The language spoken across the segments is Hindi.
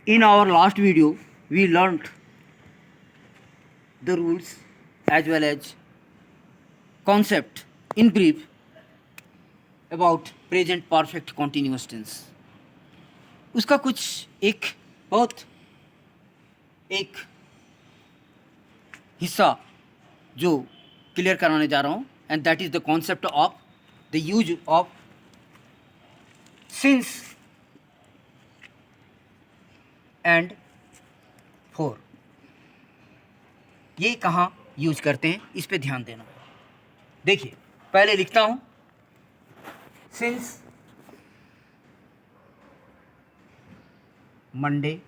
In our last video, we learned the rules as well as concept in brief about present perfect continuous tense. उसका कुछ एक हिस्सा जो क्लियर कराने जा रहा हूँ, and that is the concept of the use of since and four. ये कहाँ यूज करते हैं इस पे ध्यान देना. देखिए, पहले लिखता हूँ सिंस मंडे,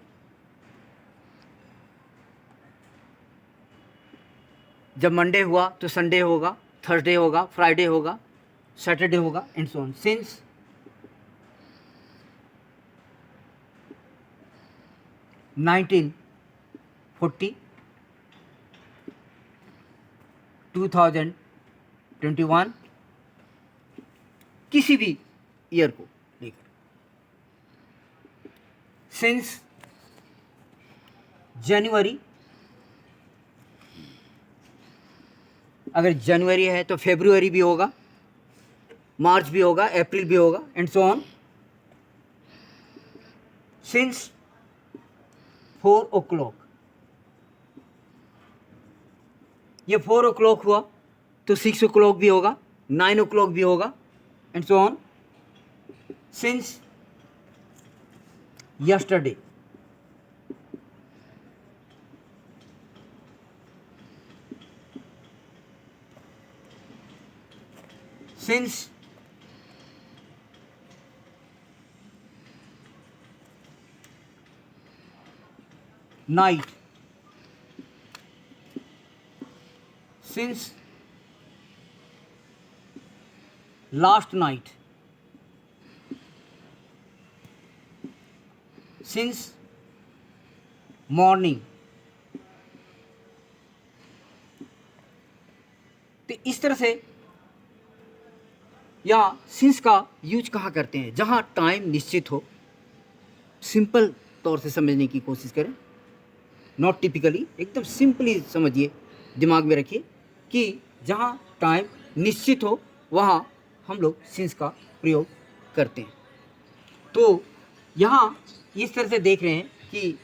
जब मंडे हुआ तो संडे होगा, थर्सडे होगा, फ्राइडे होगा, सैटरडे होगा, and so on. Since nineteen 2021 किसी भी ईयर को लेकर. सिंस जनवरी, अगर जनवरी है तो फेब्रुवरी भी होगा, मार्च भी होगा, अप्रैल भी होगा, and so on. Since 4 o'clock, ये 4 o'clock हुआ तो 6 o'clock भी होगा, 9 o'clock भी होगा, and so on. Since yesterday, since night, since last night, since morning. तो इस तरह से या सिंस का यूज कहाँ करते हैं जहाँ टाइम निश्चित हो. सिंपल तौर से समझने की कोशिश करें, नॉट टिपिकली, एकदम सिंपली समझिए, दिमाग में रखिए कि जहाँ टाइम निश्चित हो वहाँ हम लोग सिंस का प्रयोग करते हैं. तो यहाँ इस तरह से देख रहे हैं कि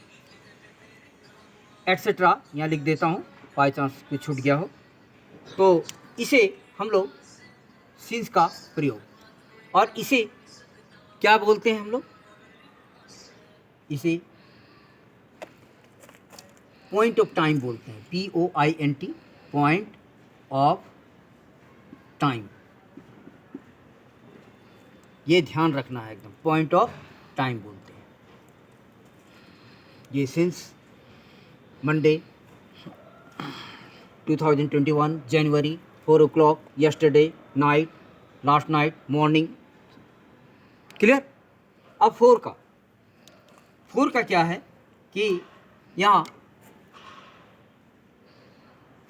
एटसेट्रा यहाँ लिख देता हूँ, बाई चांस कुछ छूट गया हो तो इसे हम लोग सिंस का प्रयोग, और इसे क्या बोलते हैं हम लोग, इसे पॉइंट ऑफ टाइम बोलते हैं. POINT, point of time. ये ध्यान रखना है एकदम, पॉइंट ऑफ टाइम बोलते हैं. ये सिंस मंडे 2021 जनवरी 4 o'clock, yesterday night, last night morning. Clear. अब फोर का क्या है कि यहाँ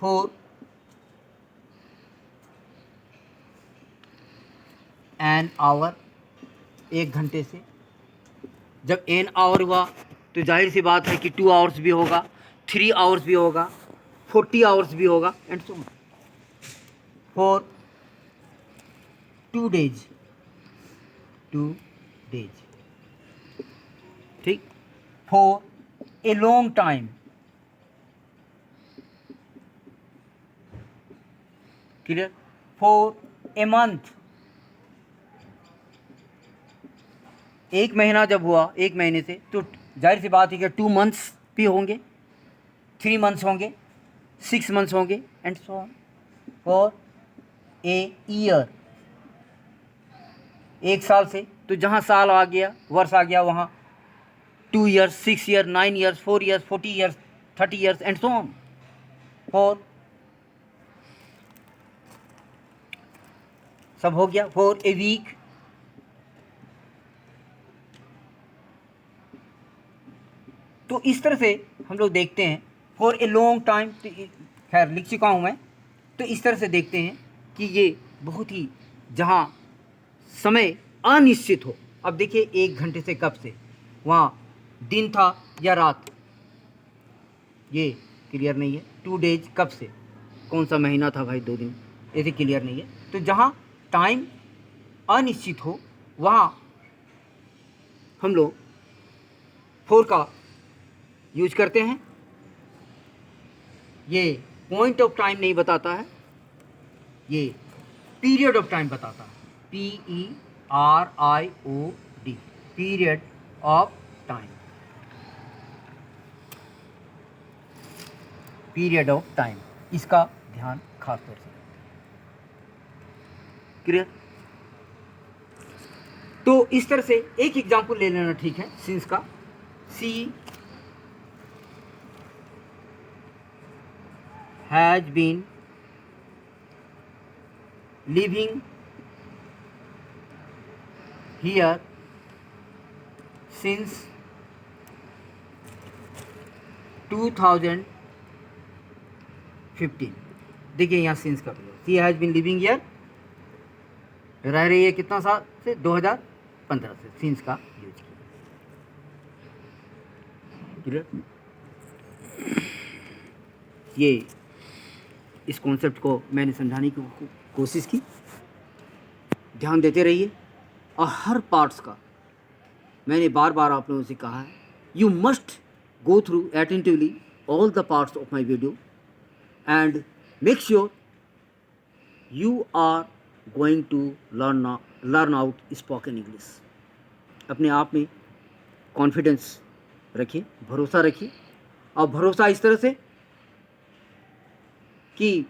4 एन आवर, 1 घंटे से. जब एन आवर हुआ तो जाहिर सी बात है कि 2 hours भी होगा, 3 hours भी होगा, 40 hours भी होगा, and so on. For 2 days, ठीक. For a long time, clear. For a month, 1 महीना जब हुआ, 1 महीने से, तो जाहिर सी बात है कि 2 months भी होंगे, 3 months होंगे, 6 months होंगे, and so on. For a year, 1 साल से, तो जहाँ साल आ गया, वर्ष आ गया, वहाँ 2 years, 6 years, 9 years, 4 years, 40 years, 30 years, and so on. For सब हो गया. फॉर ए वीक, तो इस तरह से हम लोग देखते हैं. फॉर ए लॉन्ग टाइम, खैर लिख चुका हूँ मैं, तो इस तरह से देखते हैं कि ये बहुत ही, जहाँ समय अनिश्चित हो. अब देखिए 1 घंटे से कब से, वहाँ दिन था या रात, ये क्लियर नहीं है। 2 डेज कब से, कौन सा महीना था भाई, 2 दिन, ये क्लियर नहीं है। तो जहाँ टाइम अनिश्चित हो वहाँ हम लोग फोर का यूज करते हैं। ये पॉइंट ऑफ टाइम नहीं बताता है, ये पीरियड ऑफ टाइम बताता है, PERIOD, period of time, period of time, इसका ध्यान खास तौर से। क्लियर? तो इस तरह से एक एग्जांपल ले लेना, ठीक है, सिंस का। She has been living here since 2015। देखिए यहाँ सिंस का, she has been living here, रह रही है कितना साल से, 2015 से, सिंस का यूज किया। क्लियर? ये इस कॉन्सेप्ट को मैंने समझाने की कोशिश की, ध्यान देते रहिए। और हर पार्ट्स का मैंने बार बार आप लोगों से कहा है, you must go through attentively all the parts of my video and make sure you are going to learn out spoken English. अपने आप में कॉन्फिडेंस रखिए, भरोसा रखिए, और भरोसा इस तरह से कि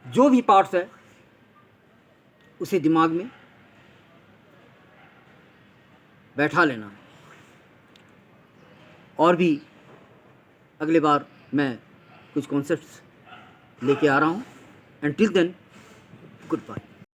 जो भी पार्ट्स है उसे दिमाग में बैठा लेना है। और भी अगले बार मैं कुछ कॉन्सेप्ट्स लेके आ रहा हूँ। Until then, good bye.